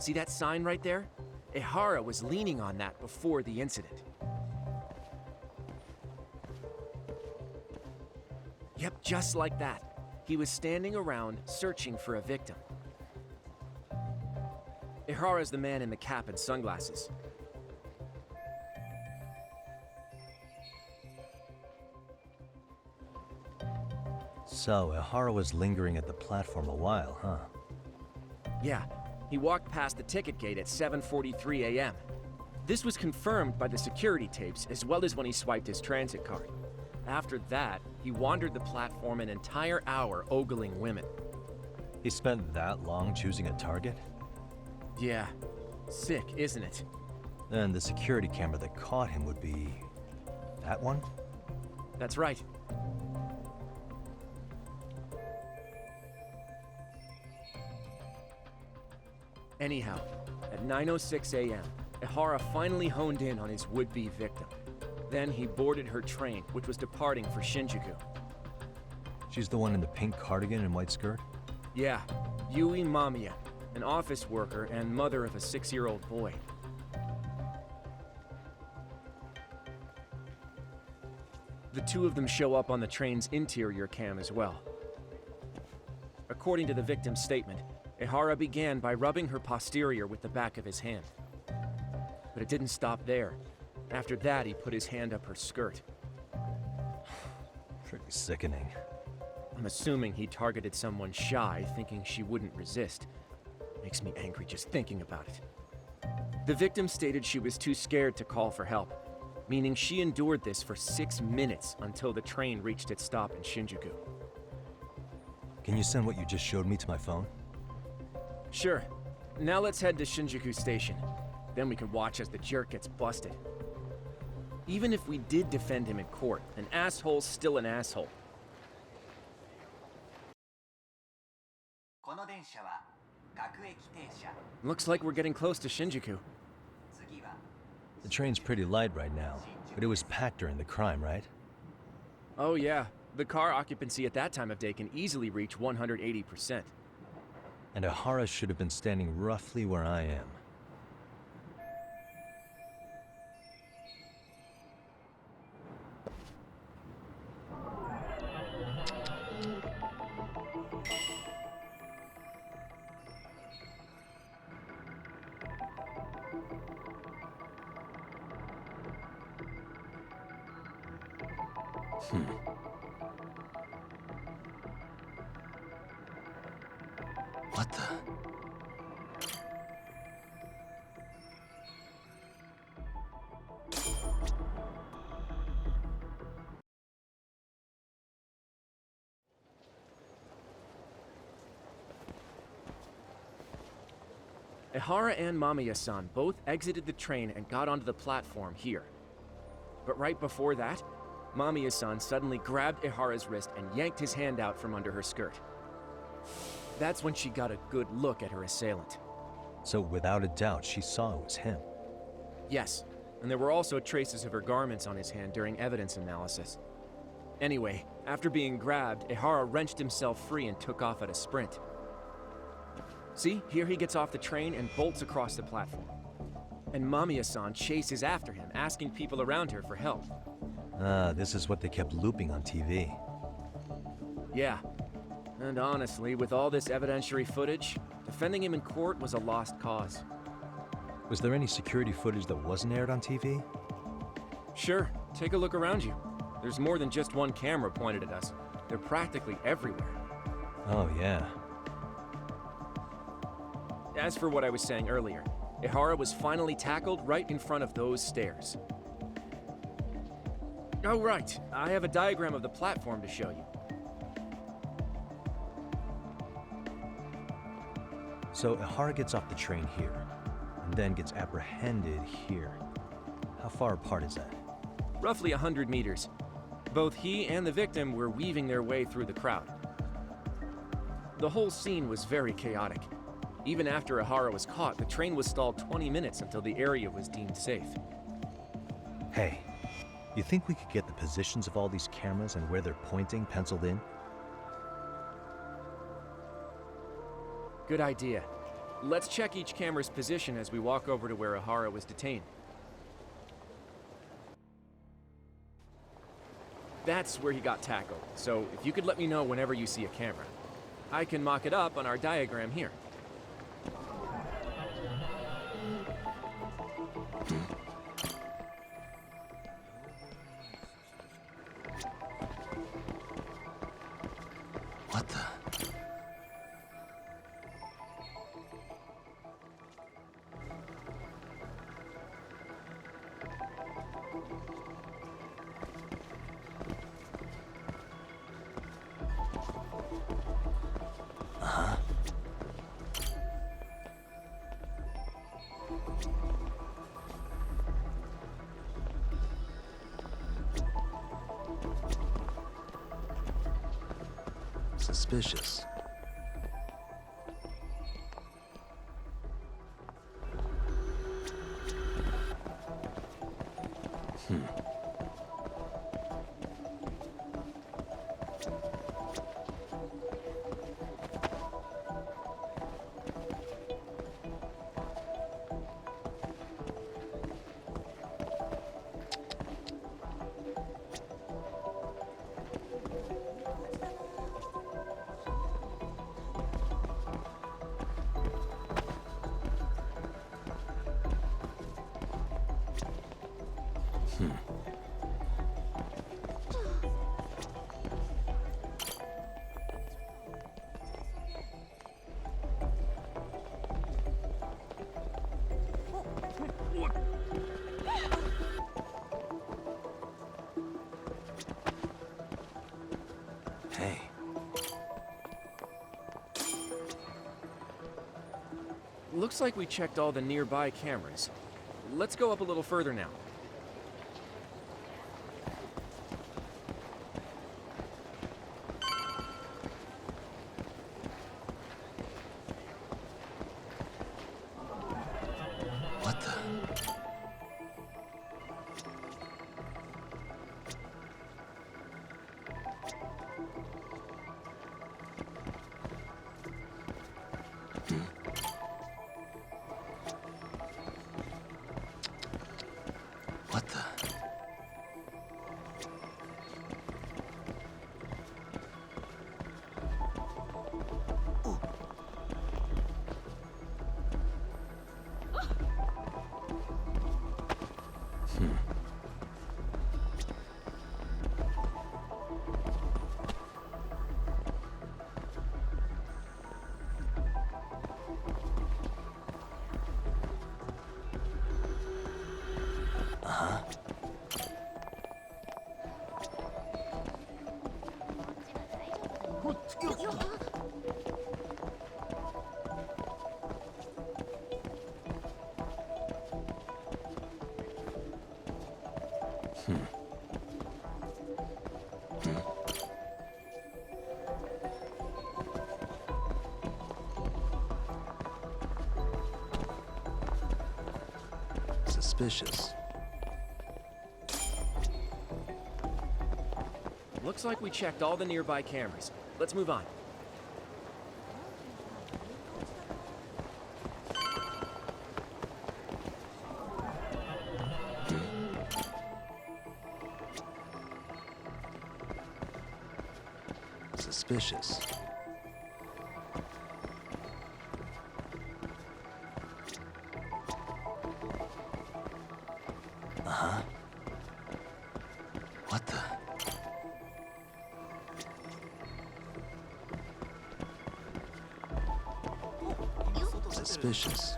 See that sign right there? Ihara was leaning on that before the incident. Yep, just like that. He was standing around searching for a victim. Ihara's the man in the cap and sunglasses. So, Ihara was lingering at the platform a while, huh? Yeah, he walked past the ticket gate at 7:43 a.m. This was confirmed by the security tapes as well as when he swiped his transit card. After that, he wandered the platform an entire hour ogling women. He spent that long choosing a target? Yeah, sick, isn't it? Then the security camera that caught him would be... that one? That's right. Anyhow, at 9:06 a.m., Ihara finally honed in on his would-be victim. Then he boarded her train, which was departing for Shinjuku. She's the one in the pink cardigan and white skirt? Yeah, Yui Mamiya, an office worker and mother of a 6-year-old boy. The two of them show up on the train's interior cam as well. According to the victim's statement, Ihara began by rubbing her posterior with the back of his hand. But it didn't stop there. After that, he put his hand up her skirt. Pretty sickening. I'm assuming he targeted someone shy, thinking she wouldn't resist. Makes me angry just thinking about it. The victim stated she was too scared to call for help, meaning she endured this for 6 minutes until the train reached its stop in Shinjuku. Can you send what you just showed me to my phone? Sure. Now let's head to Shinjuku Station. Then we can watch as the jerk gets busted. Even if we did defend him in court, an asshole's still an asshole. Looks like we're getting close to Shinjuku. The train's pretty light right now, but it was packed during the crime, right? Oh yeah, the car occupancy at that time of day can easily reach 180%. And Ihara should have been standing roughly where I am. What the? Ihara and Mamiya-san both exited the train and got onto the platform here. But right before that, Mamiya-san suddenly grabbed Ihara's wrist and yanked his hand out from under her skirt. That's when she got a good look at her assailant. So without a doubt, she saw it was him. Yes, and there were also traces of her garments on his hand during evidence analysis. Anyway, after being grabbed, Ihara wrenched himself free and took off at a sprint. See, here he gets off the train and bolts across the platform. And Mamiya-san chases after him, asking people around her for help. Ah, this is what they kept looping on TV. Yeah. And honestly, with all this evidentiary footage, defending him in court was a lost cause. Was there any security footage that wasn't aired on TV? Sure, take a look around you. There's more than just one camera pointed at us. They're practically everywhere. Oh, yeah. As for what I was saying earlier, Ihara was finally tackled right in front of those stairs. Oh, right. I have a diagram of the platform to show you. So Ihara gets off the train here, and then gets apprehended here. How far apart is that? Roughly 100 meters. Both he and the victim were weaving their way through the crowd. The whole scene was very chaotic. Even after Ihara was caught, the train was stalled 20 minutes until the area was deemed safe. Hey, you think we could get the positions of all these cameras and where they're pointing penciled in? Good idea. Let's check each camera's position as we walk over to where Ihara was detained. That's where he got tackled, so if you could let me know whenever you see a camera. I can mock it up on our diagram here. What the? Suspicious. Hey. Looks like we checked all the nearby cameras. Let's go up a little further now. What the? What the? Suspicious. Looks like we checked all the nearby cameras. Let's move on. Suspicious. What the? Suspicious.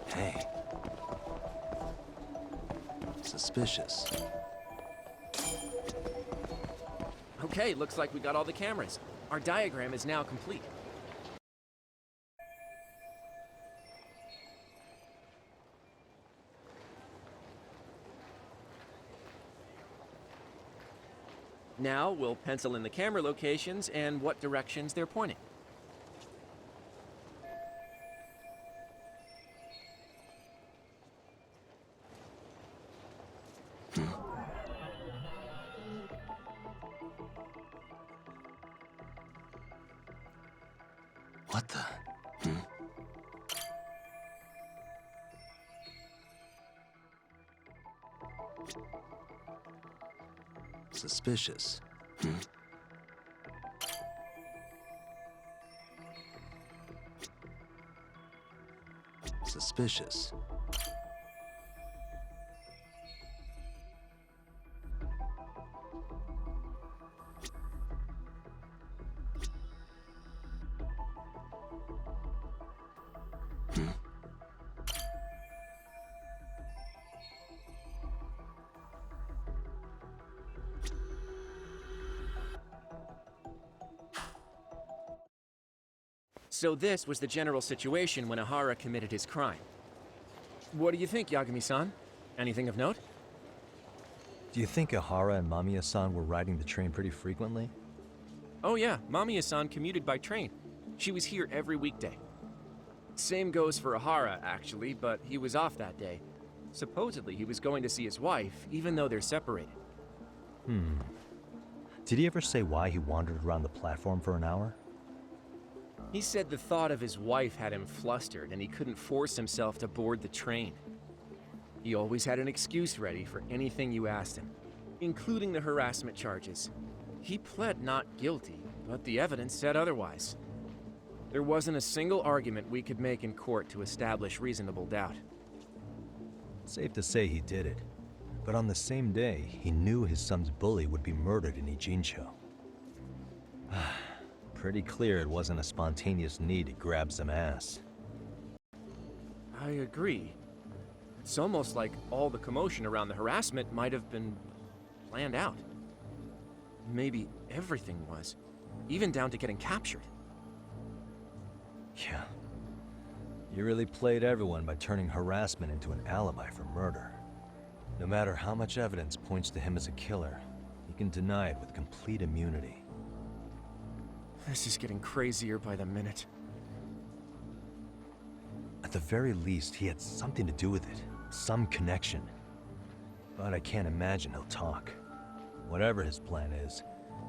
Hey. Suspicious. Okay, looks like we got all the cameras. Our diagram is now complete. Now we'll pencil in the camera locations and what directions they're pointing. What the? Suspicious. Suspicious. So this was the general situation when Ihara committed his crime. What do you think, Yagami-san? Anything of note? Do you think Ihara and Mamiya-san were riding the train pretty frequently? Oh yeah, Mamiya-san commuted by train. She was here every weekday. Same goes for Ihara, actually, but he was off that day. Supposedly he was going to see his wife, even though they're separated. Did he ever say why he wandered around the platform for an hour? He said the thought of his wife had him flustered and he couldn't force himself to board the train. He always had an excuse ready for anything you asked him, including the harassment charges. He pled not guilty, but the evidence said otherwise. There wasn't a single argument we could make in court to establish reasonable doubt. Safe to say he did it. But on the same day, he knew his son's bully would be murdered in Ijincho. Pretty clear it wasn't a spontaneous need to grab some ass. I agree. It's almost like all the commotion around the harassment might have been planned out. Maybe everything was, even down to getting captured. Yeah. You really played everyone by turning harassment into an alibi for murder. No matter how much evidence points to him as a killer, he can deny it with complete immunity. This is getting crazier by the minute. At the very least, he had something to do with it. Some connection. But I can't imagine he'll talk. Whatever his plan is,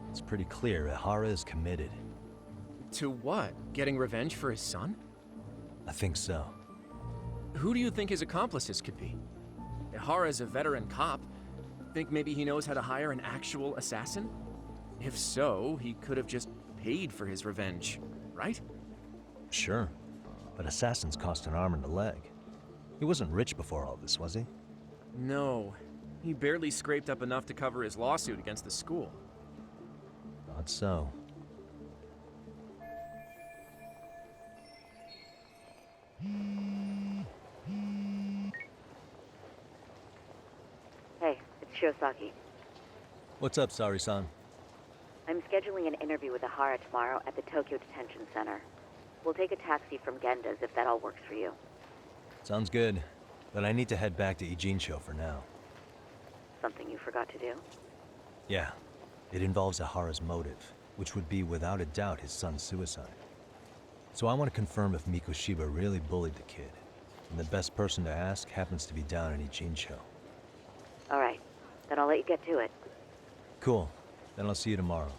it's pretty clear Ihara is committed. To what? Getting revenge for his son? I think so. Who do you think his accomplices could be? Ihara's a veteran cop. Think maybe he knows how to hire an actual assassin? If so, he could have just paid for his revenge, right? Sure. But assassins cost an arm and a leg. He wasn't rich before all this, was he? No. He barely scraped up enough to cover his lawsuit against the school. Thought so. Hey, it's Shiosaki. What's up, Sari-san? I'm scheduling an interview with Ihara tomorrow at the Tokyo Detention Center. We'll take a taxi from Genda's if that all works for you. Sounds good. But I need to head back to Ijincho for now. Something you forgot to do? Yeah. It involves Ihara's motive, which would be without a doubt his son's suicide. So I want to confirm if Mikoshiba really bullied the kid. And the best person to ask happens to be down in Ijincho. All right. Then I'll let you get to it. Cool. Then I'll see you tomorrow.